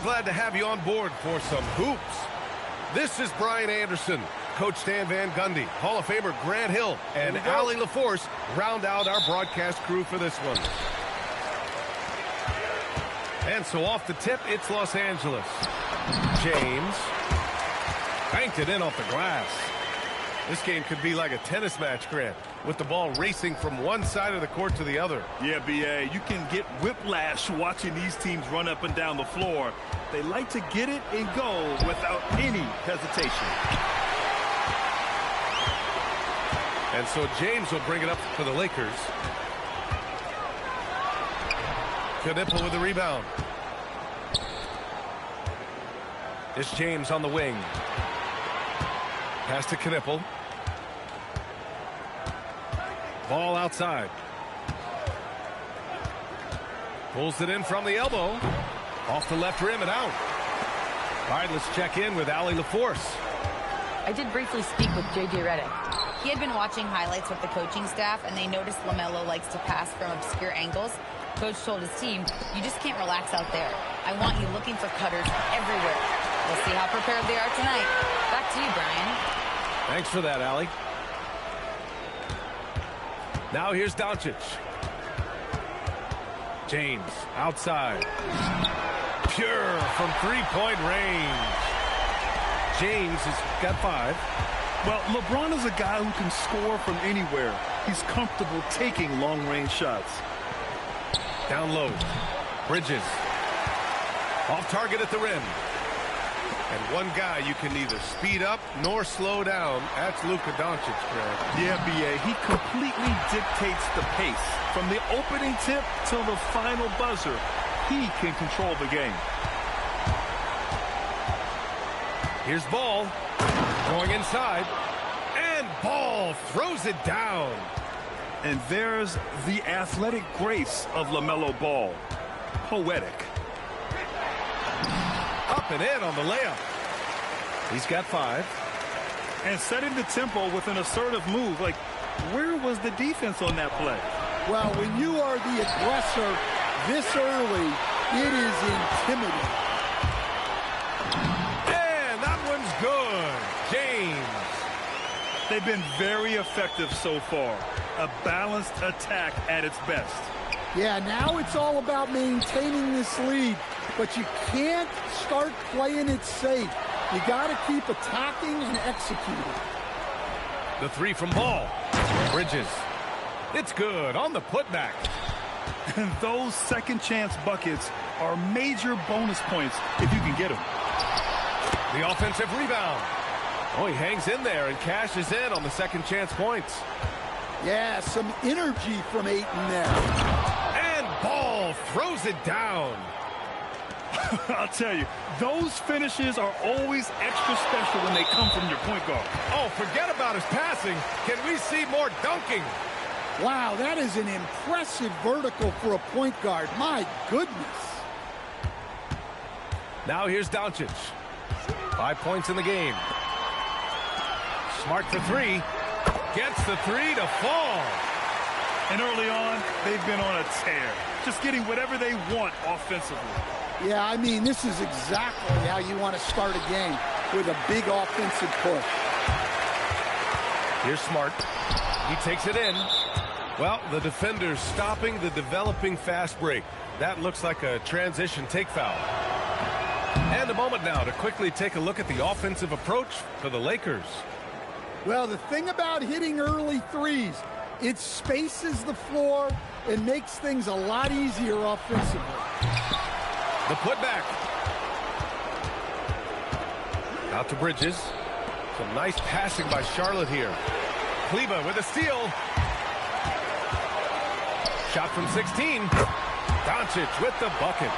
glad to have you on board for some hoops. This is Brian Anderson, Coach Stan Van Gundy, Hall of Famer Grant Hill, and Ali LaForce round out our broadcast crew for this one. And so off the tip, it's Los Angeles. James banked it in off the glass. This game could be like a tennis match, Grant, with the ball racing from one side of the court to the other. Yeah, B.A., you can get whiplash watching these teams run up and down the floor. They like to get it and go without any hesitation. And so James will bring it up for the Lakers. Knipple with the rebound. It's James on the wing. Pass to Knipple. Ball outside. Pulls it in from the elbow. Off the left rim and out. All right, let's check in with Ali LaForce. I did briefly speak with J.J. Redick. He had been watching highlights with the coaching staff, and they noticed LaMelo likes to pass from obscure angles. Coach told his team, you just can't relax out there. I want you looking for cutters everywhere. We'll see how prepared they are tonight. Back to you, Brian. Thanks for that, Ali. Now here's Doncic. James outside. Pure from three-point range. James has got 5. Well, LeBron is a guy who can score from anywhere. He's comfortable taking long-range shots. Down low. Bridges. Off target at the rim. And one guy you can neither speed up nor slow down. That's Luka Doncic, Greg. Yeah, B.A., he completely dictates the pace. From the opening tip till the final buzzer, he can control the game. Here's Ball. Going inside. And Ball throws it down. And there's the athletic grace of LaMelo Ball. Poetic. Up and in on the layup. He's got 5. And setting the tempo with an assertive move. Like, where was the defense on that play? Well, when you are the aggressor this early, it is intimidating. And that one's good. James. They've been very effective so far. A balanced attack at its best. Yeah, now it's all about maintaining this lead. But you can't start playing it safe. You got to keep attacking and executing. The 3 from Ball. Bridges. It's good on the putback. And those second chance buckets are major bonus points if you can get them. The offensive rebound. Oh, he hangs in there and cashes in on the second chance points. Yeah, some energy from Ayton there. And Ball throws it down. I'll tell you, those finishes are always extra special when they come from your point guard. Oh, forget about his passing. Can we see more dunking? Wow, that is an impressive vertical for a point guard. My goodness. Now here's Doncic. 5 points in the game. Smart for 3. Gets the 3 to fall. And early on, they've been on a tear. Just getting whatever they want offensively. Yeah, I mean, this is exactly how you want to start a game, with a big offensive push. Here's Smart. He takes it in. Well, the defender's stopping the developing fast break. That looks like a transition take foul. And a moment now to quickly take a look at the offensive approach for the Lakers. Well, the thing about hitting early threes, it spaces the floor and makes things a lot easier offensively. The putback. Out to Bridges. Some nice passing by Charlotte here. Kleba with a steal. Shot from 16. Doncic with the bucket.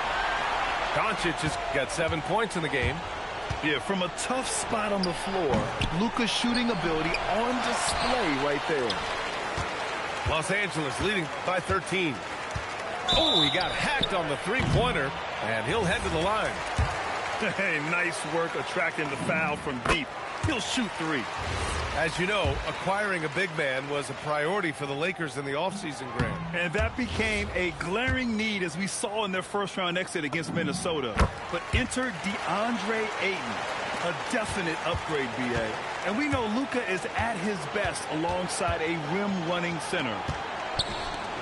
Doncic has got 7 points in the game. Yeah, from a tough spot on the floor, Luka's shooting ability on display right there. Los Angeles leading by 13. Oh, he got hacked on the three-pointer, and he'll head to the line. Hey, nice work attracting the foul from deep. he'll shoot three. As you know, acquiring a big man was a priority for the Lakers in the offseason, Grant. And that became a glaring need, as we saw in their first-round exit against Minnesota. But enter DeAndre Ayton, a definite upgrade, B.A. And we know Luka is at his best alongside a rim-running center.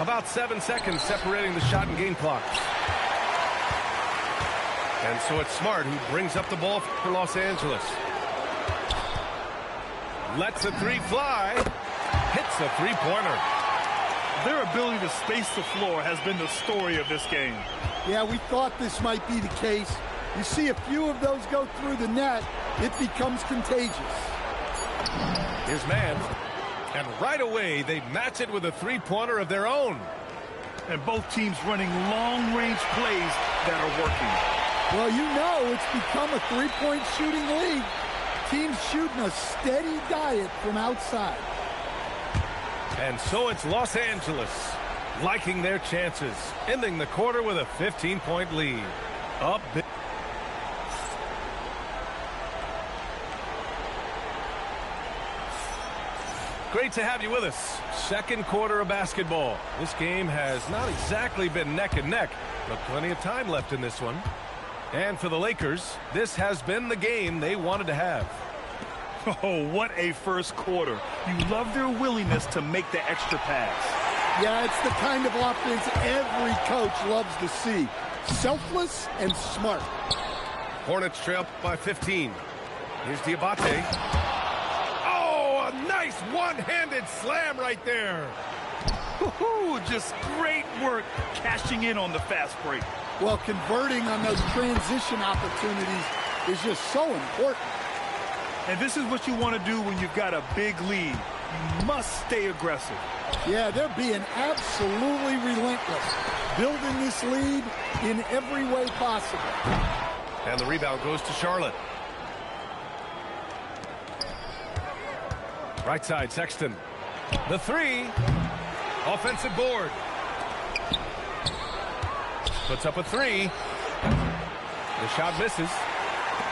About 7 seconds separating the shot and game clock. And so it's Smart who brings up the ball for Los Angeles. Lets a three fly. Hits a three-pointer. Their ability to space the floor has been the story of this game. Yeah, we thought this might be the case. You see a few of those go through the net, it becomes contagious. Here's man. And right away, they match it with a three-pointer of their own. And both teams running long-range plays that are working. Well, you know it's become a three-point shooting league. Teams shooting a steady diet from outside. And so it's Los Angeles liking their chances, ending the quarter with a 15-point lead. Up big. Great to have you with us. Second quarter of basketball. This game has not exactly been neck and neck, but plenty of time left in this one. And for the Lakers, this has been the game they wanted to have. Oh, what a first quarter. You love their willingness to make the extra pass. Yeah, it's the kind of offense every coach loves to see. Selfless and smart. Hornets trail by 15. Here's Diabate. Oh, a nice one-handed slam right there. Just great work cashing in on the fast break. Well, converting on those transition opportunities is just so important. And this is what you want to do when you've got a big lead. You must stay aggressive. Yeah, they're being absolutely relentless, building this lead in every way possible. And the rebound goes to Charlotte. Right side, Sexton. The three. Offensive board. Puts up a three. The shot misses.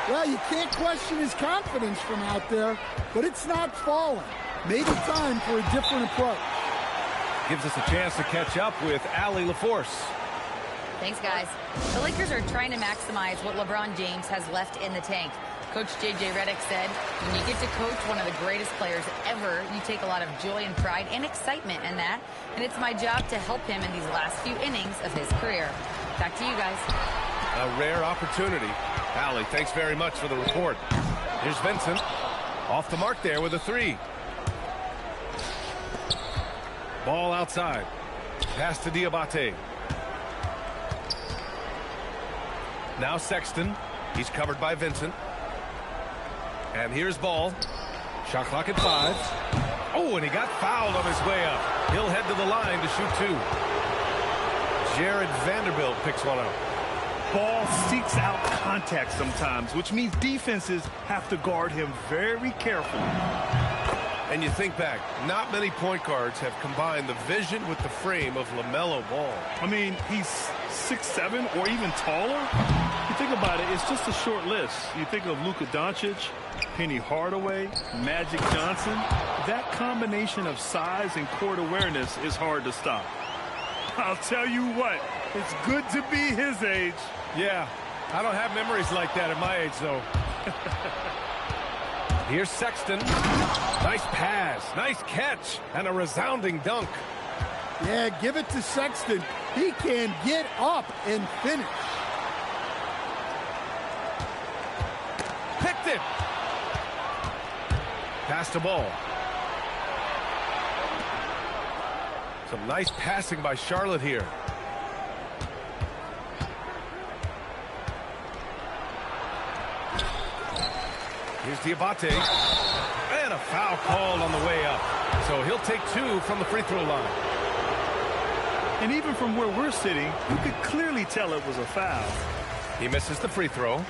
Well, you can't question his confidence from out there, but it's not falling. Maybe time for a different approach. Gives us a chance to catch up with Allie LaForce. Thanks, guys. The Lakers are trying to maximize what LeBron James has left in the tank. Coach J.J. Redick said, when you get to coach one of the greatest players ever, you take a lot of joy and pride and excitement in that. And it's my job to help him in these last few innings of his career. Back to you guys. A rare opportunity. Allie, thanks very much for the report. Here's Vincent. Off the mark there with a three. Ball outside. Pass to Diabate. Now Sexton. He's covered by Vincent. And here's Ball. Shot clock at 5. Oh, and he got fouled on his way up. He'll head to the line to shoot 2. Jared Vanderbilt picks one up. Ball seeks out contact sometimes, which means defenses have to guard him very carefully. And you think back, not many point guards have combined the vision with the frame of LaMelo Ball. I mean, he's 6'7" or even taller. You think about it, it's just a short list. You think of Luka Doncic, Penny Hardaway, Magic Johnson. That combination of size and court awareness is hard to stop. I'll tell you what, it's good to be his age. Yeah, I don't have memories like that at my age, though. Here's Sexton. Nice pass, nice catch, and a resounding dunk. Yeah, give it to Sexton. He can get up and finish. Picked it. Pass the ball. Some nice passing by Charlotte here. Here's Diabate. And a foul called on the way up. So he'll take 2 from the free throw line. And even from where we're sitting, you could clearly tell it was a foul. He misses the free throw.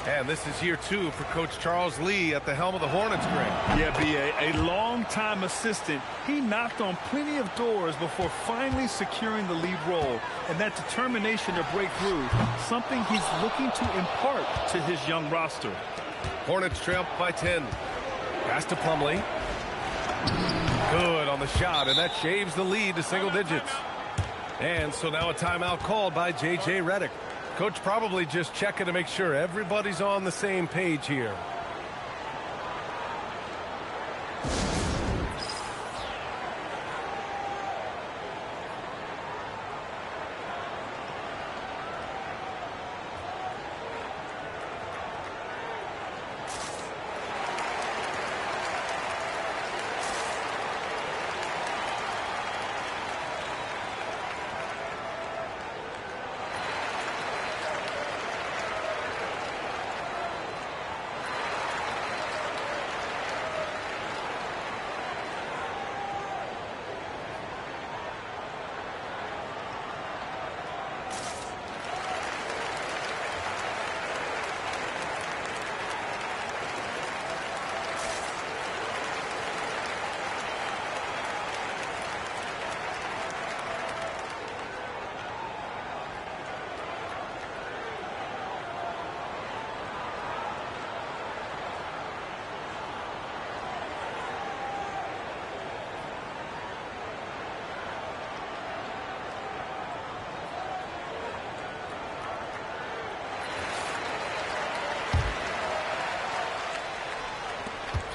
And this is year 2 for Coach Charles Lee at the helm of the Hornets, Greg. Yeah, B.A., a long-time assistant. He knocked on plenty of doors before finally securing the lead role. And that determination to break through, something he's looking to impart to his young roster. Hornets trail by 10. Pass to Plumlee. Good on the shot, and that shaves the lead to single digits. And so now a timeout called by J.J. Redick. Coach probably just checking to make sure everybody's on the same page here.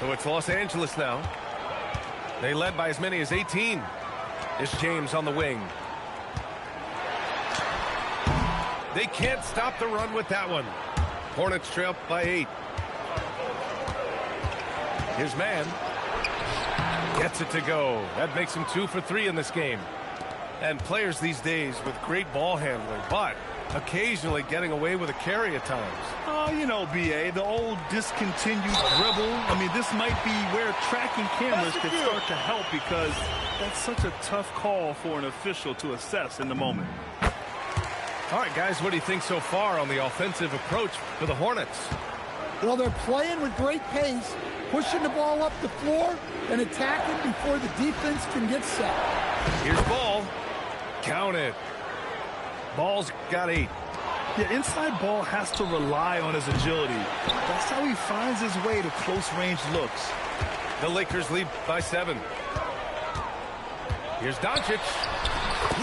So it's Los Angeles now. They led by as many as 18. It's James on the wing. They can't stop the run with that one. Hornets trail by 8. Here's Mann. Gets it to go. That makes him 2 for 3 in this game. And players these days with great ball handling, but occasionally getting away with a carry at times. Oh, you know, B.A., the old discontinued dribble. I mean, this might be where tracking cameras could start to help, because that's such a tough call for an official to assess in the moment. All right, guys, what do you think so far on the offensive approach for the Hornets? Well, they're playing with great pace, pushing the ball up the floor and attacking before the defense can get set. Here's Ball. Count it. Ball's got 8. Yeah, inside Ball has to rely on his agility. That's how he finds his way to close-range looks. The Lakers lead by 7. Here's Doncic.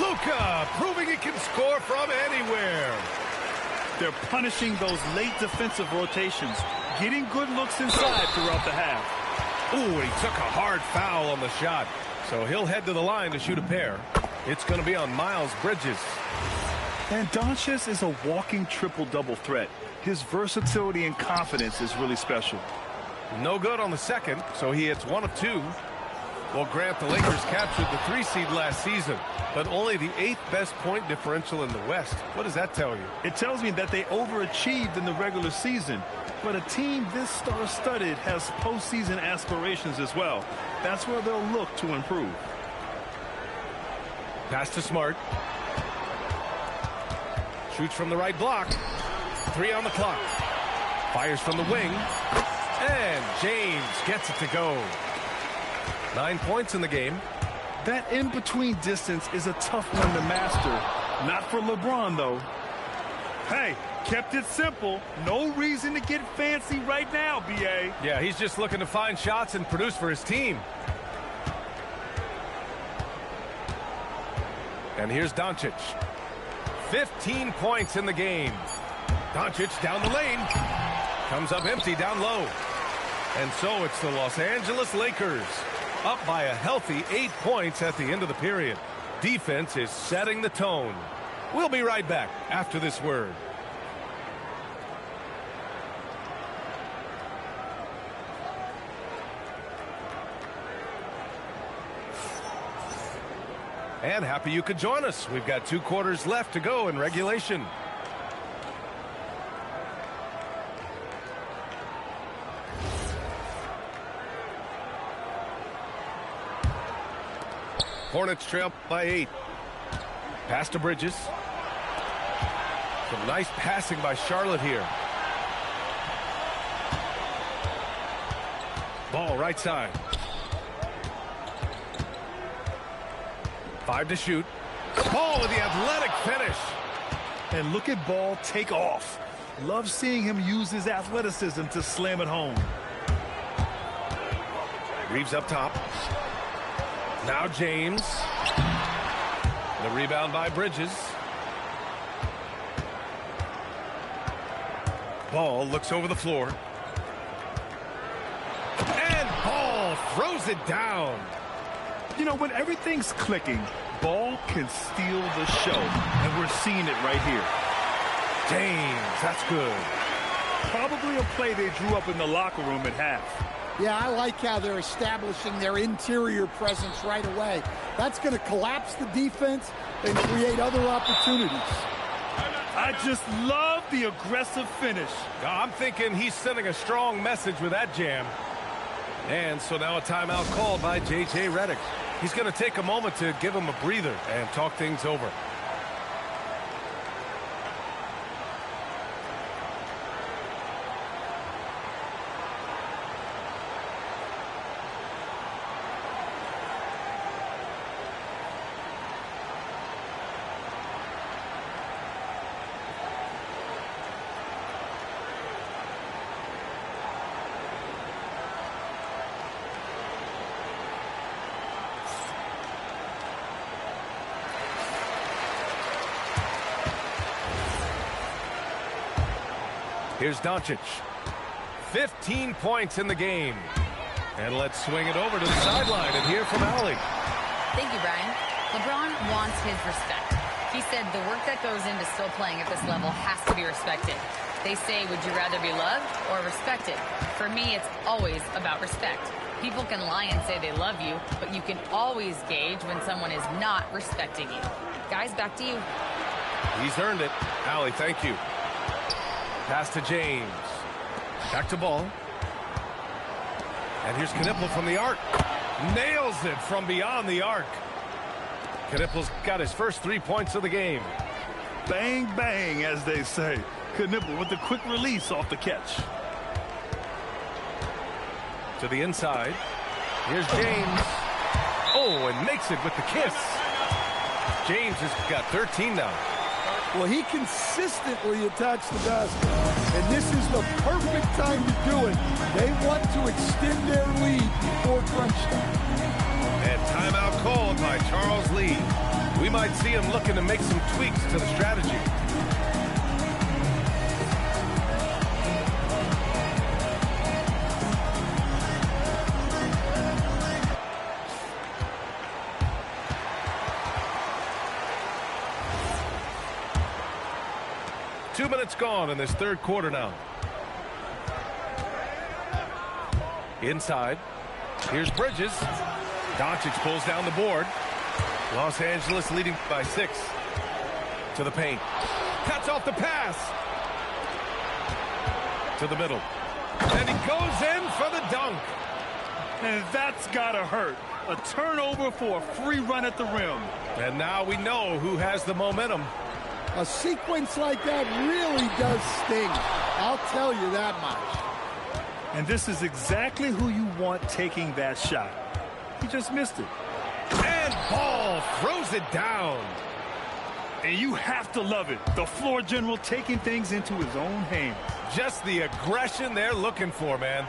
Luka proving he can score from anywhere. They're punishing those late defensive rotations, getting good looks inside throughout the half. Ooh, he took a hard foul on the shot. So he'll head to the line to shoot a pair. It's going to be on Miles Bridges. And Doncic is a walking triple-double threat. His versatility and confidence is really special. No good on the second, so he hits 1 of 2. Well, Grant, the Lakers captured the 3 seed last season, but only the 8th best point differential in the West. What does that tell you? It tells me that they overachieved in the regular season, but a team this star-studded has postseason aspirations as well. That's where they'll look to improve. Pass to Smart. Shoots from the right block. 3 on the clock. Fires from the wing. And James gets it to go. 9 points in the game. That in-between distance is a tough one to master. Not for LeBron, though. Hey, kept it simple. No reason to get fancy right now, B.A. Yeah, he's just looking to find shots and produce for his team. And here's Doncic. 15 points in the game. Doncic down the lane. Comes up empty down low. And so it's the Los Angeles Lakers up by a healthy 8 points at the end of the period. Defense is setting the tone. We'll be right back after this word. And happy you could join us. We've got 2 quarters left to go in regulation. Hornets trail by 8. Pass to Bridges. Some nice passing by Charlotte here. Ball right side. 5 to shoot. Ball with the athletic finish. And look at Ball take off. Love seeing him use his athleticism to slam it home. Reeves up top. Now James. The rebound by Bridges. Ball looks over the floor. And Ball throws it down. You know, when everything's clicking, Ball can steal the show. And we're seeing it right here. James, that's good. Probably a play they drew up in the locker room at half. Yeah, I like how they're establishing their interior presence right away. That's going to collapse the defense and create other opportunities. I just love the aggressive finish. I'm thinking he's sending a strong message with that jam. And so now a timeout called by J.J. Redick. He's going to take a moment to give him a breather and talk things over. Here's Doncic. 15 points in the game. And let's swing it over to the sideline and hear from Allie. Thank you, Brian. LeBron wants his respect. He said the work that goes into still playing at this level has to be respected. They say, would you rather be loved or respected? For me, it's always about respect. People can lie and say they love you, but you can always gauge when someone is not respecting you. Guys, back to you. He's earned it. Allie, thank you. Pass to James. Back to Ball. And here's Knipple from the arc. Nails it from beyond the arc. Knipple's got his first 3 points of the game. Bang, bang, as they say. Knipple with the quick release off the catch. To the inside. Here's James. Oh, and makes it with the kiss. James has got 13 now. Well, he consistently attacks the basket, and this is the perfect time to do it. They want to extend their lead before crunch time. And timeout called by Charles Lee. We might see him looking to make some tweaks to the strategy. Two minutes gone in this third quarter now. Inside. Here's Bridges. Doncic pulls down the board. Los Angeles leading by 6. To the paint. Cuts off the pass. To the middle. And he goes in for the dunk. And that's gotta hurt. A turnover for a free run at the rim. And now we know who has the momentum. A sequence like that really does sting. I'll tell you that much. And this is exactly who you want taking that shot. He just missed it. And Ball throws it down. And you have to love it. The floor general taking things into his own hands. Just the aggression they're looking for, man.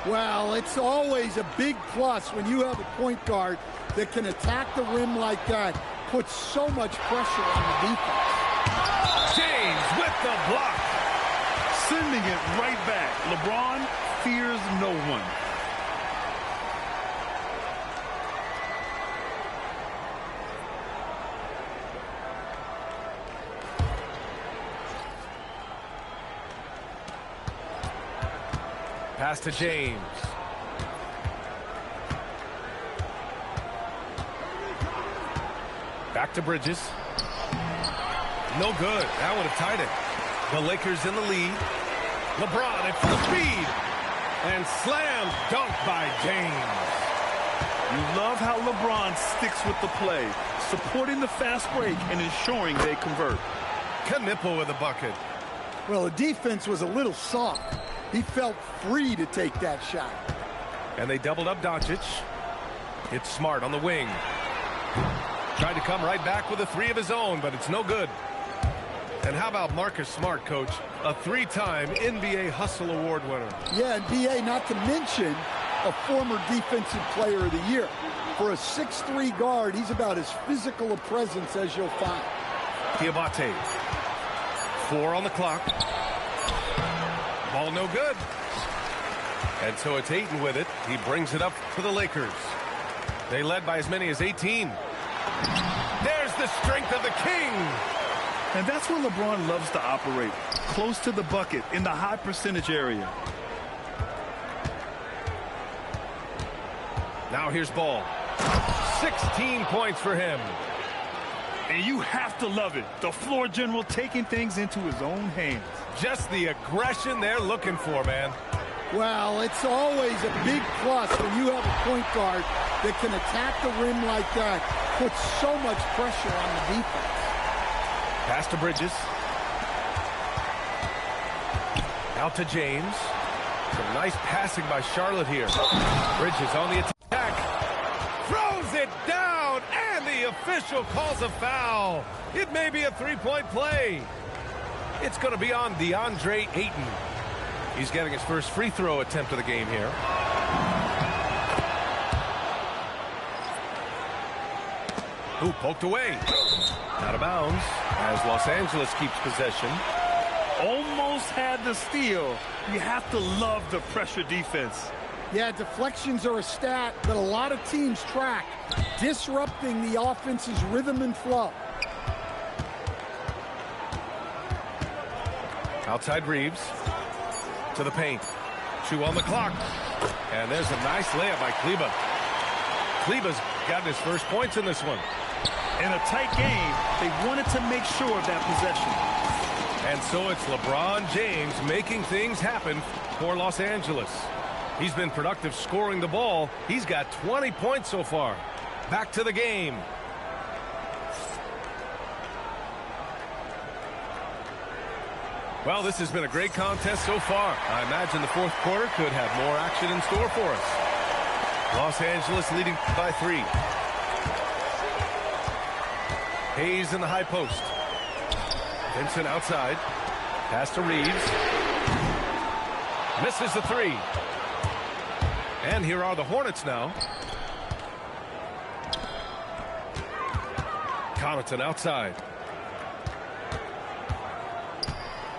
Well, it's always a big plus when you have a point guard that can attack the rim like that. Puts so much pressure on the defense. James with the block. Sending it right back. LeBron fears no one. Pass to James. Back to Bridges. No good. That would have tied it. The Lakers in the lead. LeBron at full speed. And slam dunk by James. You love how LeBron sticks with the play, supporting the fast break and ensuring they convert. Knipple with a bucket. Well, the defense was a little soft. He felt free to take that shot. And they doubled up Doncic. It's Smart on the wing. Tried to come right back with a three of his own, but it's no good. And how about Marcus Smart, Coach? A 3-time NBA Hustle Award winner. Yeah, and BA, not to mention a former Defensive Player of the Year. For a 6'3" guard, he's about as physical a presence as you'll find. Diabate. 4 on the clock. Ball no good. And so it's Ayton with it. He brings it up for the Lakers. They led by as many as 18. There's the strength of the king. And that's where LeBron loves to operate. Close to the bucket in the high percentage area. Now here's Ball. 16 points for him. And you have to love it. The floor general taking things into his own hands. Just the aggression they're looking for, man. Well, it's always a big plus when you have a point guard that can attack the rim like that. Puts so much pressure on the defense. Pass to Bridges. Out to James. Some nice passing by Charlotte here. Bridges on the attack. Throws it down, and the official calls a foul. It may be a three-point play. It's going to be on DeAndre Ayton. He's getting his first free throw attempt of the game here. Ooh, poked away. Out of bounds as Los Angeles keeps possession. Almost had the steal. You have to love the pressure defense. Yeah, deflections are a stat that a lot of teams track, disrupting the offense's rhythm and flow. Outside Reeves. To the paint. 2 on the clock. And there's a nice layup by Kleber. Kleber's got his first points in this one. In a tight game, they wanted to make sure of that possession. And so it's LeBron James making things happen for Los Angeles. He's been productive scoring the ball. He's got 20 points so far. Back to the game. Well, this has been a great contest so far. I imagine the fourth quarter could have more action in store for us. Los Angeles leading by 3. Hayes in the high post. Vincent outside. Pass to Reeves. Misses the 3. And here are the Hornets now. Connaughton outside.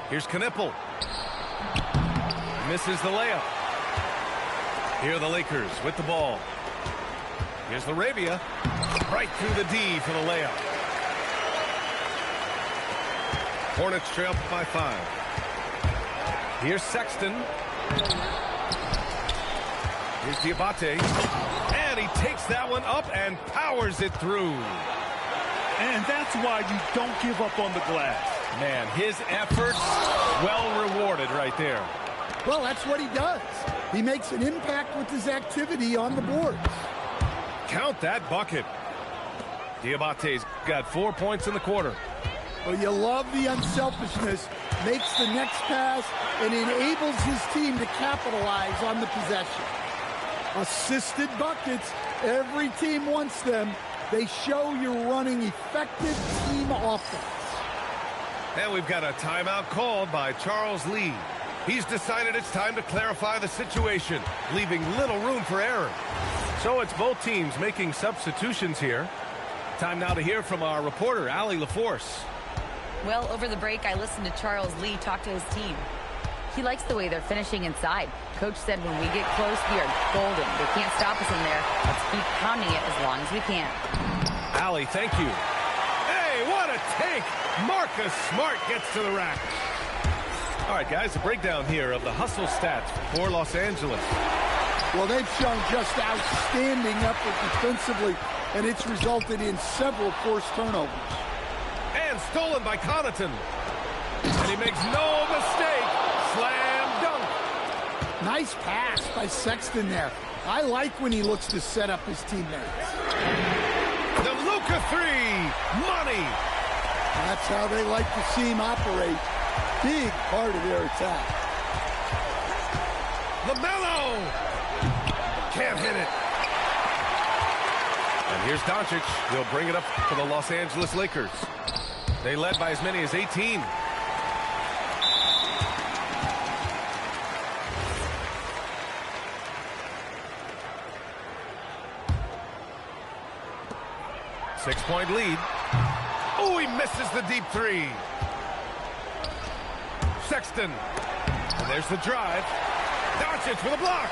Here's Knipple. Misses the layup. Here are the Lakers with the ball. Here's Larabia. Right through the D for the layup. Hornets trail by 5. Here's Sexton. Here's Diabate. And he takes that one up and powers it through. And that's why you don't give up on the glass. Man, his efforts well rewarded right there. Well, that's what he does. He makes an impact with his activity on the boards. Count that bucket. Diabate's got 4 points in the quarter. Well, you love the unselfishness. Makes the next pass and enables his team to capitalize on the possession. Assisted buckets. Every team wants them. They show you're running effective team offense. And we've got a timeout called by Charles Lee. He's decided it's time to clarify the situation, leaving little room for error. So it's both teams making substitutions here. Time now to hear from our reporter, Allie LaForce. Well, over the break, I listened to Charles Lee talk to his team. He likes the way they're finishing inside. Coach said when we get close, we are golden. They can't stop us in there. Let's keep pounding it as long as we can. Allie, thank you. Hey, what a take! Marcus Smart gets to the rack. All right, guys, a breakdown here of the hustle stats for Los Angeles. Well, they've shown just outstanding effort defensively, and it's resulted in several forced turnovers. And stolen by Connaughton. And he makes no mistake. Slam dunk. Nice pass by Sexton there. I like when he looks to set up his teammates. The Luka 3. Money. That's how they like to see him operate. Big part of their attack. LaMelo. Can't hit it. And here's Doncic. He'll bring it up for the Los Angeles Lakers. They led by as many as 18. Six-point lead. Oh, he misses the deep three. Sexton. And there's the drive. Doncic with a block.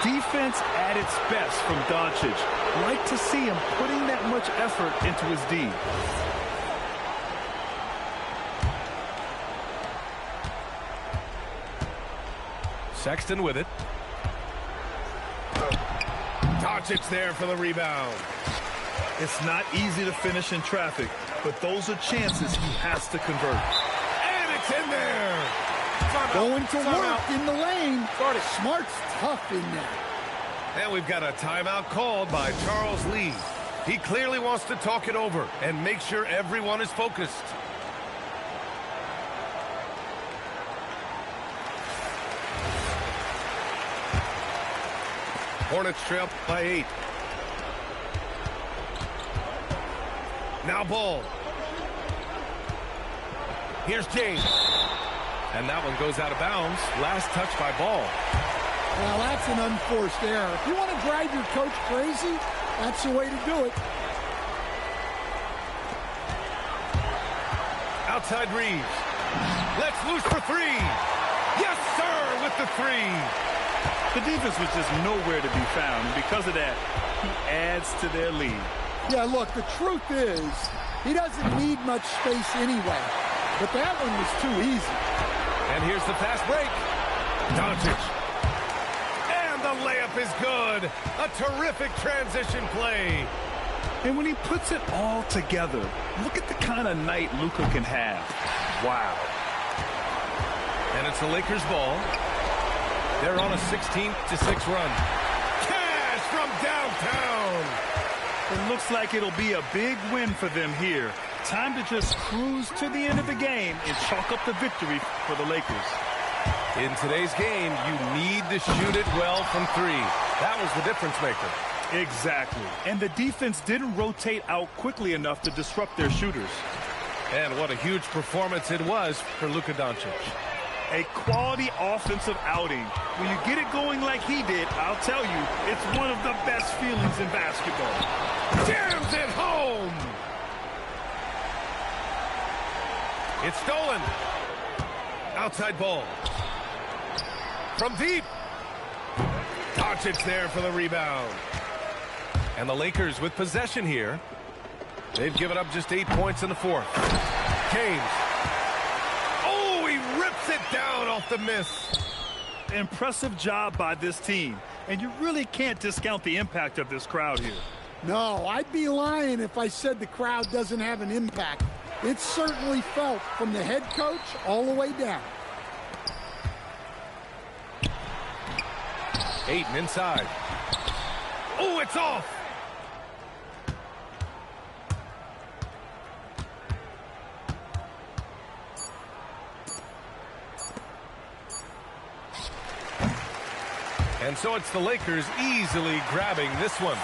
Defense at its best from Doncic. Like to see him putting that much effort into his D. Sexton with it. Doncic there for the rebound. It's not easy to finish in traffic, but those are chances he has to convert. And it's in there. Going to work in the lane. Smart's tough in there. And we've got a timeout called by Charles Lee. He clearly wants to talk it over and make sure everyone is focused. Hornets trail by 8. Now Ball. Here's James. And that one goes out of bounds. Last touch by Ball. Well, that's an unforced error. If you want to drive your coach crazy, that's the way to do it. Outside Reeves. Let's loose for three. Yes, sir, with the three. The defense was just nowhere to be found, and because of that, he adds to their lead. Yeah, look, the truth is, he doesn't need much space anyway. But that one was too easy. And here's the fast break. Doncic. And the layup is good. A terrific transition play. And when he puts it all together, look at the kind of night Luka can have. Wow. And it's the Lakers' ball. They're on a 16-6 run. Cash from downtown. It looks like it'll be a big win for them here. Time to just cruise to the end of the game and chalk up the victory for the Lakers. In today's game, you need to shoot it well from three. That was the difference maker. Exactly. And the defense didn't rotate out quickly enough to disrupt their shooters. And what a huge performance it was for Luka Doncic. A quality offensive outing. When you get it going like he did, I'll tell you, it's one of the best feelings in basketball. Jams it home. It's stolen. Outside ball. From deep. Doncic there for the rebound. And the Lakers with possession here. They've given up just 8 points in the fourth. James. Oh, he rips it down off the miss. Impressive job by this team. And you really can't discount the impact of this crowd here. No, I'd be lying if I said the crowd doesn't have an impact. It's certainly felt from the head coach all the way down. Ayton inside. Oh, it's off. And so it's the Lakers easily grabbing this one.